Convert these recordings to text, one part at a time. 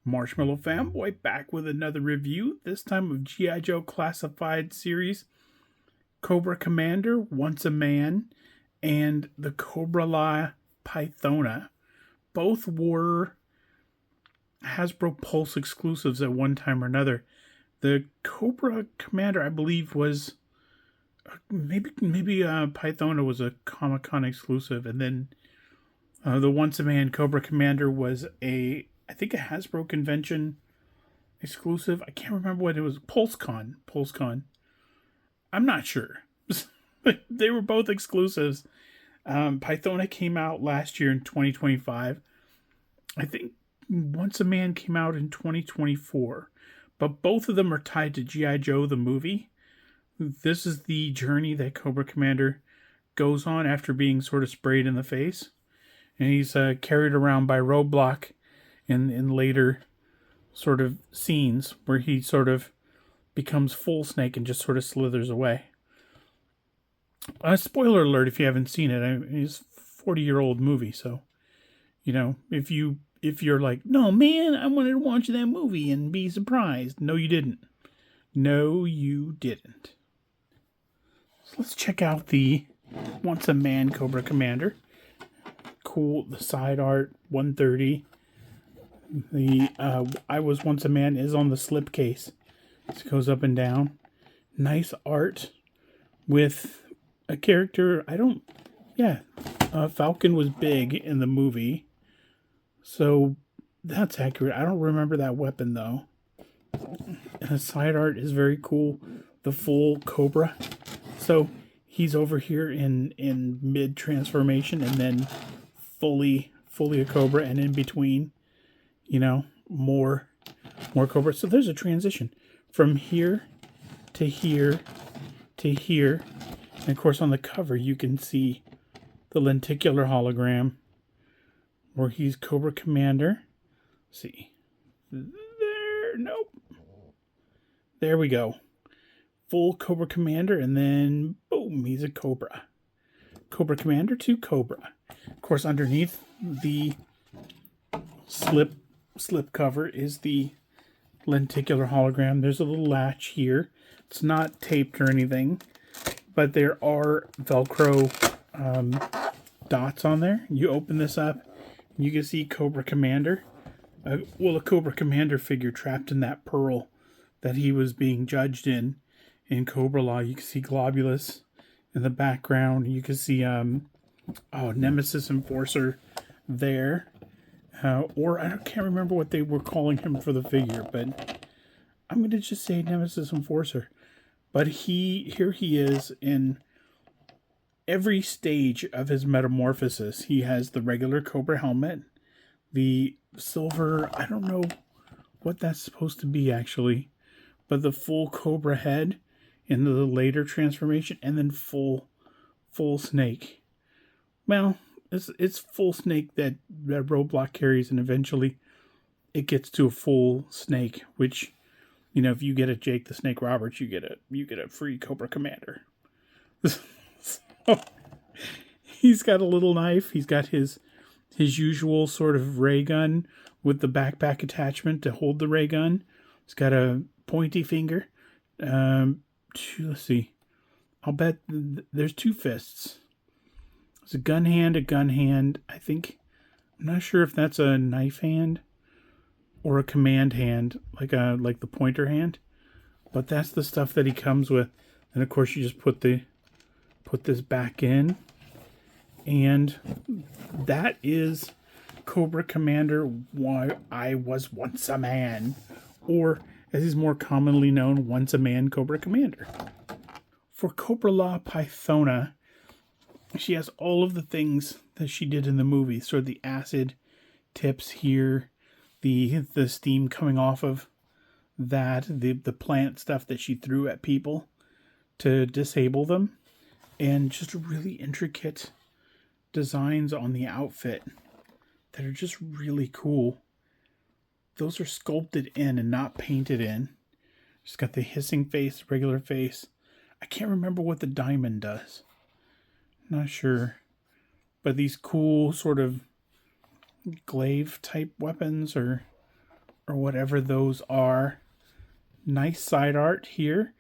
Marshmallow Fanboy back with another review, this time of GI Joe Classified series, Cobra Commander, Once a Man, and the Cobra-La Pythona. Both were Hasbro Pulse exclusives at one time or another. The Cobra Commander, I believe, was maybe Pythona was a Comic-Con exclusive, and then the Once a Man Cobra Commander was I think a Hasbro convention exclusive. I can't remember what it was. PulseCon. I'm not sure. They were both exclusives. Pythona came out last year in 2025. I think Once a Man came out in 2024. But both of them are tied to G.I. Joe, the movie. This is the journey that Cobra Commander goes on after being sort of sprayed in the face. And he's carried around by Roadblock in later sort of scenes where he sort of becomes full snake and just sort of slithers away. Spoiler alert if you haven't seen it. It's a 40-year-old movie, so if you're like, no man, I wanted to watch that movie and be surprised. No, you didn't. So let's check out the Once a Man Cobra Commander. Cool, the side art, 130. The I Was Once a Man is on the slipcase. It goes up and down. Nice art with a character. Falcon was big in the movie. So that's accurate. I don't remember that weapon though. And the side art is very cool. The full Cobra. So he's over here in mid transformation and then fully a Cobra, and in between, more Cobra. So there's a transition from here to here to here. And of course on the cover you can see the lenticular hologram where he's Cobra Commander. Let's see. There we go. Full Cobra Commander, and then boom, he's a Cobra. Cobra Commander to Cobra. Of course, underneath the slip cover is the lenticular hologram. There's a little latch here. It's not taped or anything, but there are Velcro dots on there. You open this up, and you can see Cobra Commander. A Cobra Commander figure trapped in that pearl that he was being judged in Cobra-La. You can see Golobulus in the background. You can see Nemesis Enforcer there. Or I can't remember what they were calling him for the figure, but I'm going to just say Nemesis Enforcer. But here he is in every stage of his metamorphosis. He has the regular Cobra helmet, the silver, I don't know what that's supposed to be actually, but the full Cobra head in the later transformation, and then full snake. Well, it's full snake that Roadblock carries, and eventually it gets to a full snake, which, if you get a Jake the Snake Roberts, you get a free Cobra Commander. So, he's got a little knife. He's got his usual sort of ray gun with the backpack attachment to hold the ray gun. He's got a pointy finger. Let's see. I'll bet there's two fists. There's a gun hand. I think, I'm not sure if that's a knife hand or a command hand, like the pointer hand. But that's the stuff that he comes with. And of course, you just put this back in, and that is Cobra Commander. Why I Was Once a Man, or as he's more commonly known, Once a Man Cobra Commander. For Cobra-La Pythona, she has all of the things that she did in the movie. So the acid tips here, the steam coming off of that, the plant stuff that she threw at people to disable them, and just really intricate designs on the outfit that are just really cool. Those are sculpted in and not painted in. She's got the hissing face, regular face. I can't remember what the diamond does. Not sure. But these cool sort of glaive type weapons, or or whatever those are. Nice side art here.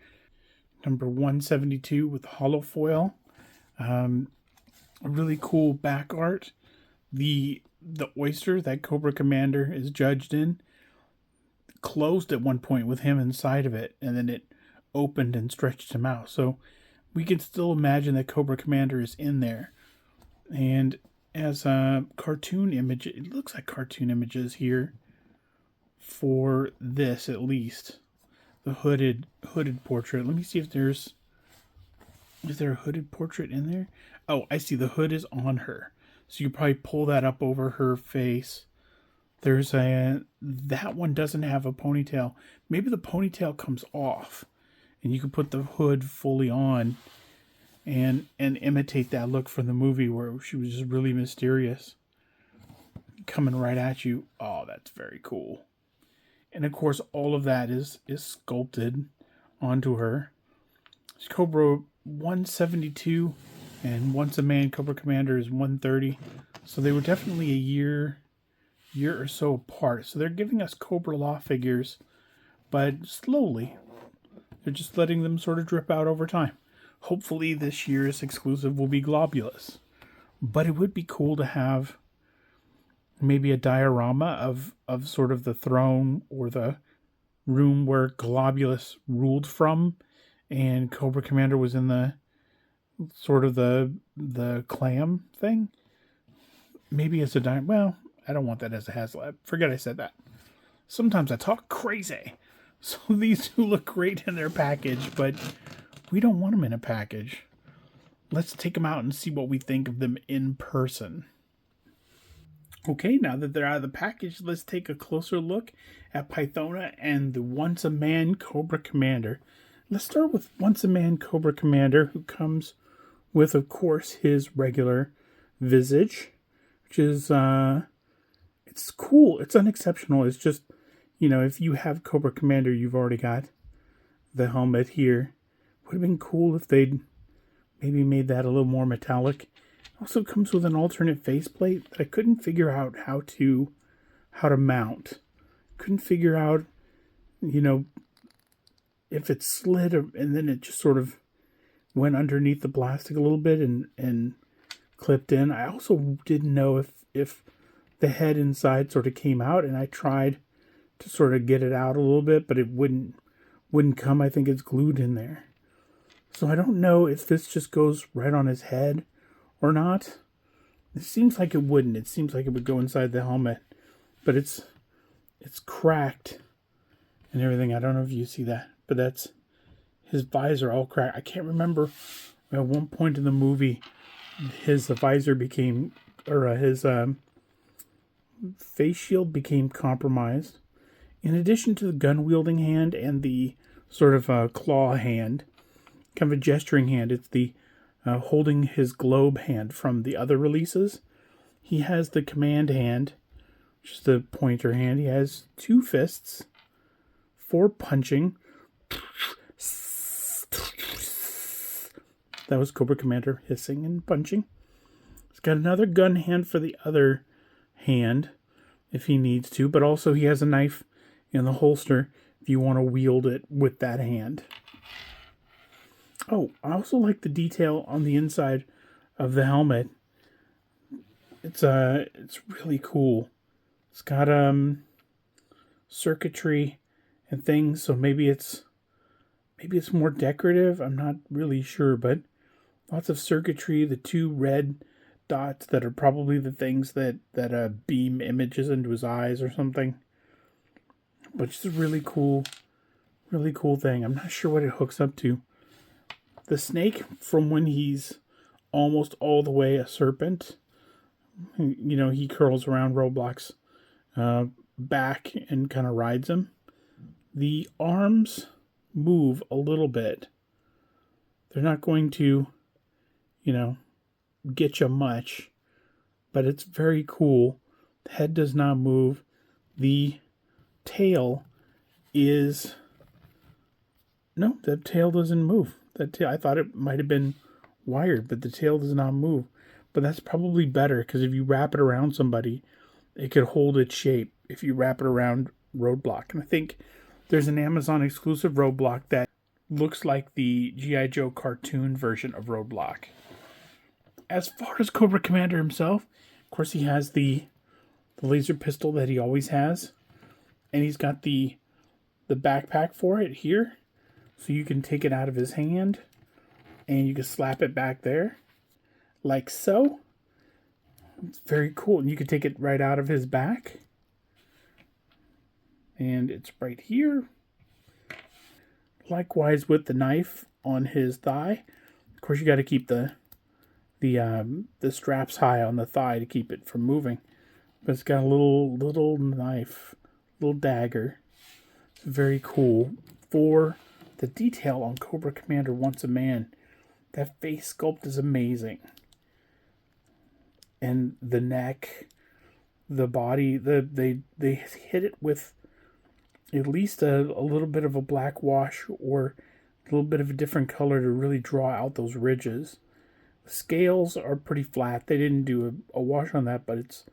Number 172 with hollow foil. A really cool back art. The oyster that Cobra Commander is judged in closed at one point with him inside of it, and then it opened and stretched him out. So we can still imagine that Cobra Commander is in there. And as a cartoon image, it looks like cartoon images here for this, at least. The hooded portrait. Let me see if is there a hooded portrait in there? Oh, I see. The hood is on her. So you probably pull that up over her face. That one doesn't have a ponytail. Maybe the ponytail comes off and you can put the hood fully on and imitate that look from the movie where she was just really mysterious, coming right at you. Oh, that's very cool. And of course, all of that is sculpted onto her. It's Cobra 172 and Once a Man Cobra Commander is 130. So they were definitely a year or so apart. So they're giving us Cobra-La figures, but slowly. They're just letting them sort of drip out over time. Hopefully this year's exclusive will be Golobulus. But it would be cool to have maybe a diorama of sort of the throne or the room where Golobulus ruled from, and Cobra Commander was in the sort of the clam thing. Maybe as a well, I don't want that as a HasLab. Forget I said that. Sometimes I talk crazy. So these two look great in their package, but we don't want them in a package. Let's take them out and see what we think of them in person. Okay, now that they're out of the package, let's take a closer look at Pythona and the Once a Man Cobra Commander. Let's start with Once a Man Cobra Commander, who comes with, of course, his regular visage, which is, it's cool. It's unexceptional. It's just, if you have Cobra Commander, you've already got the helmet here. Would have been cool if they'd maybe made that a little more metallic. Also comes with an alternate faceplate that I couldn't figure out how to mount. Couldn't figure out, if it slid and then it just sort of went underneath the plastic a little bit and clipped in. I also didn't know if the head inside sort of came out, and I tried to sort of get it out a little bit, but it wouldn't come. I think it's glued in there. So I don't know if this just goes right on his head or not. It seems like it wouldn't. It seems like it would go inside the helmet, but it's cracked and everything. I don't know if you see that, but that's his visor all cracked. I can't remember at one point in the movie his visor became, or his face shield became compromised. In addition to the gun wielding hand and the sort of claw hand, kind of a gesturing hand, it's the holding his globe hand from the other releases. He has the command hand, which is the pointer hand. He has 2 fists for punching. That was Cobra Commander hissing and punching. He's got another gun hand for the other hand if he needs to, but also he has a knife in the holster if you want to wield it with that hand. Oh, I also like the detail on the inside of the helmet. It's really cool. It's got circuitry and things, so maybe it's more decorative. I'm not really sure, but lots of circuitry. The 2 red dots that are probably the things that beam images into his eyes or something. But it's a really cool thing. I'm not sure what it hooks up to. The snake, from when he's almost all the way a serpent, he curls around Roblox's back and kind of rides him. The arms move a little bit. They're not going to, get you much, but it's very cool. The head does not move. The tail is... No, the tail doesn't move. I thought it might have been wired, but the tail does not move. But that's probably better, because if you wrap it around somebody, it could hold its shape. If you wrap it around, roadblock. And I think there's an Amazon exclusive roadblock that looks like the GI Joe cartoon version of roadblock. As far as Cobra Commander himself, of course, he has the laser pistol that he always has. And he's got the backpack for it here. So you can take it out of his hand. And you can slap it back there. Like so. It's very cool. And you can take it right out of his back. And it's right here. Likewise with the knife on his thigh. Of course, you got to keep the straps high on the thigh to keep it from moving. But it's got a little knife, little dagger. It's very cool. For the detail on Cobra Commander Once a Man, that face sculpt is amazing. And the neck, the body, they hit it with at least a little bit of a black wash or a little bit of a different color to really draw out those ridges. The scales are pretty flat. They didn't do a wash on that, but it's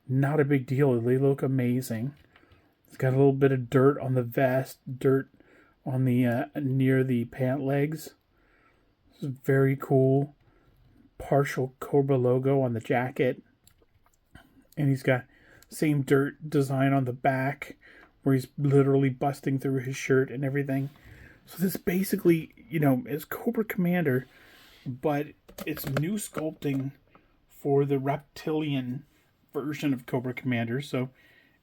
not a big deal. They look amazing. It's got a little bit of dirt on the vest, dirt on the near the pant legs. This is very cool. Partial Cobra logo on the jacket. And he's got same dirt design on the back where he's literally busting through his shirt and everything. So this basically, is Cobra Commander, but it's new sculpting for the reptilian version of Cobra Commander. So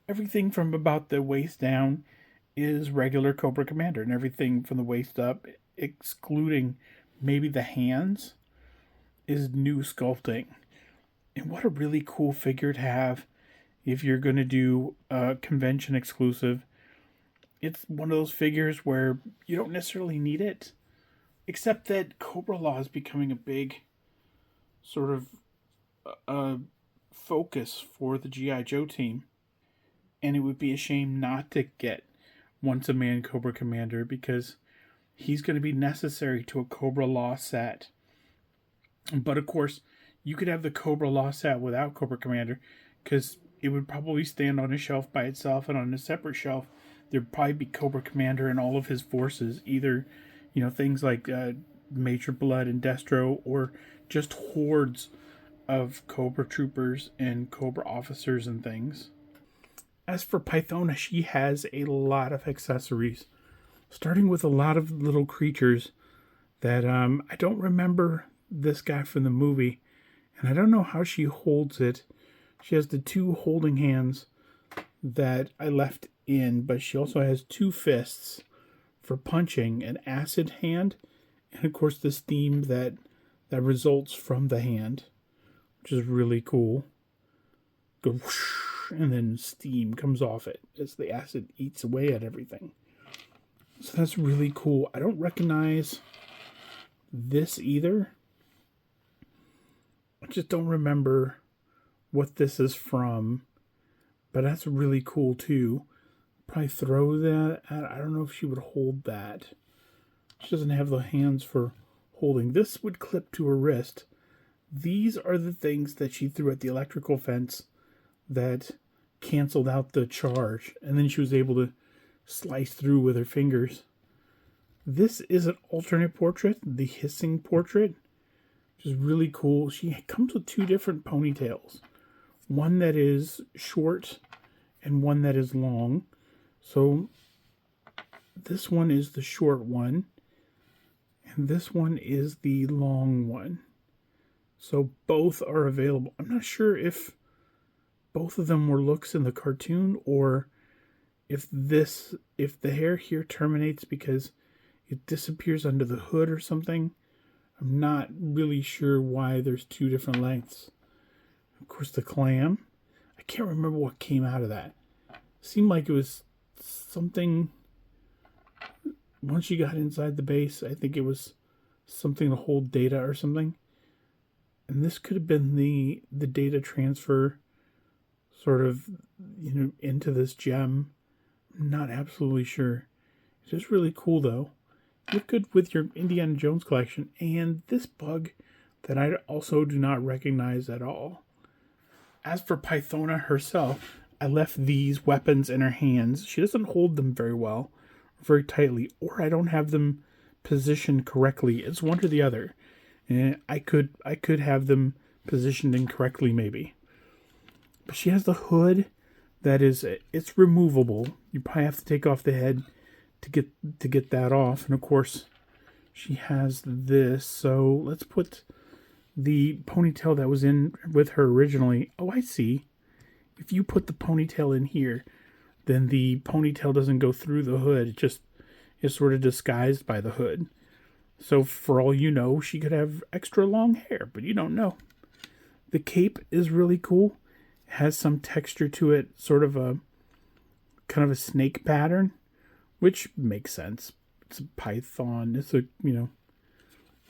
everything from about the waist down is regular Cobra Commander, and everything from the waist up, excluding maybe the hands, is new sculpting. And what a really cool figure to have if you're going to do a convention exclusive. It's one of those figures where you don't necessarily need it, except that Cobra-La is becoming a big sort of focus for the GI Joe team. And it would be a shame not to get Once a Man Cobra Commander, because he's going to be necessary to a Cobra-La set. But of course, you could have the Cobra-La set without Cobra Commander, because it would probably stand on a shelf by itself, and on a separate shelf there'd probably be Cobra Commander and all of his forces, either things like Major Blood and Destro, or just hordes of Cobra troopers and Cobra officers and things. As for Pythona, she has a lot of accessories, starting with a lot of little creatures that I don't remember this guy from the movie, and I don't know how she holds it. She has the two holding hands that I left in, but she also has two fists for punching, an acid hand, and of course the steam that results from the hand, which is really cool. Go whoosh, and then steam comes off it as the acid eats away at everything. So that's really cool. I don't recognize this either. I just don't remember what this is from, but that's really cool too. Probably throw that at, I don't know if she would hold that. She doesn't have the hands for holding. This would clip to her wrist. These are the things that she threw at the electrical fence that canceled out the charge, and then she was able to slice through with her fingers. This is an alternate portrait, the hissing portrait, which is really cool. She comes with two different ponytails. One that is short and one that is long. So this one is the short one, and this one is the long one. So both are available. I'm not sure if both of them were looks in the cartoon, or if the hair here terminates because it disappears under the hood or something. I'm not really sure why there's two different lengths. Of course, the clam. I can't remember what came out of that. Seemed like it was something. Once you got inside the base, I think it was something to hold data or something. And this could have been the data transfer sort of, into this gem. I'm not absolutely sure. It's just really cool, though. Look good with your Indiana Jones collection. And this bug that I also do not recognize at all. As for Pythona herself, I left these weapons in her hands. She doesn't hold them very well, very tightly, or I don't have them positioned correctly. It's one or the other. And I could have them positioned incorrectly maybe. But she has the hood that is, it's removable. You probably have to take off the head to get that off. And of course, she has this. So let's put the ponytail that was in with her originally. Oh, I see. If you put the ponytail in here, then the ponytail doesn't go through the hood. It just is sort of disguised by the hood. So for all you know, she could have extra long hair, but you don't know. The cape is really cool. It has some texture to it, sort of a kind of a snake pattern, which makes sense. It's a python. It's a,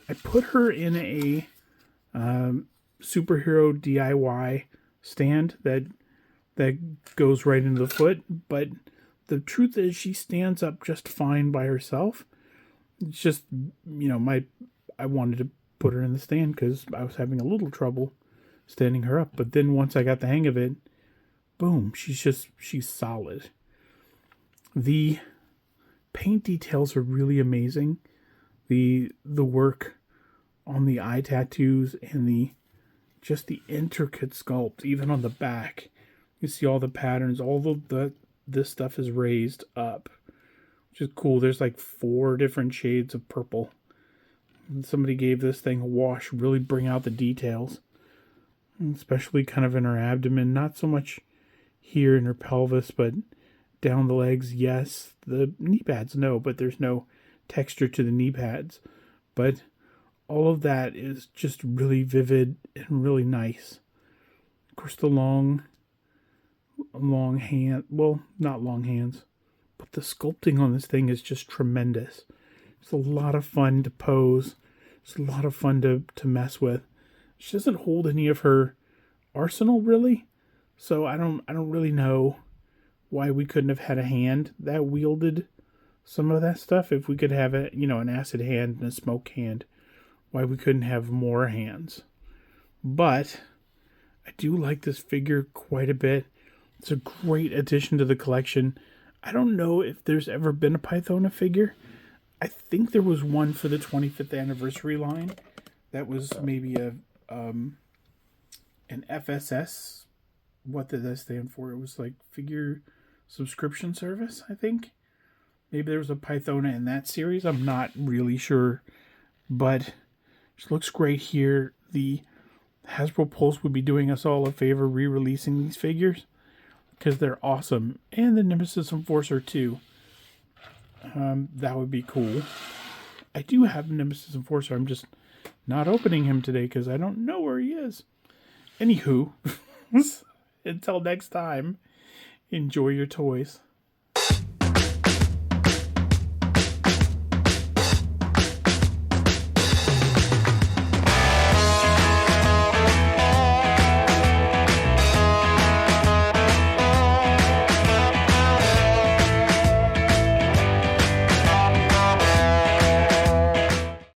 I put her in a superhero DIY stand that goes right into the foot, but the truth is she stands up just fine by herself. It's just, I wanted to put her in the stand because I was having a little trouble standing her up. But then once I got the hang of it, boom, she's solid. The paint details are really amazing. The work on the eye tattoos and the intricate sculpt, even on the back. You see all the patterns, this stuff is raised up, which is cool. There's like 4 different shades of purple. And somebody gave this thing a wash, really bring out the details, especially kind of in her abdomen. Not so much here in her pelvis, but down the legs, yes. The knee pads, no, but there's no texture to the knee pads. But all of that is just really vivid and really nice. Of course, the long hand, well, not long hands, but the sculpting on this thing is just tremendous. It's a lot of fun to pose. It's a lot of fun to mess with. She doesn't hold any of her arsenal really, so I don't really know why we couldn't have had a hand that wielded some of that stuff. If we could have an acid hand and a smoke hand, why we couldn't have more hands. But I do like this figure quite a bit. It's a great addition to the collection. I don't know if there's ever been a Pythona figure. I think there was one for the 25th anniversary line. That was maybe an FSS. What did that stand for? It was like figure subscription service, I think. Maybe there was a Pythona in that series. I'm not really sure. But it looks great here. The Hasbro Pulse would be doing us all a favor re-releasing these figures, because they're awesome. And the Nemesis Enforcer too. That would be cool. I do have Nemesis Enforcer. I'm just not opening him today because I don't know where he is. Anywho, until next time, enjoy your toys.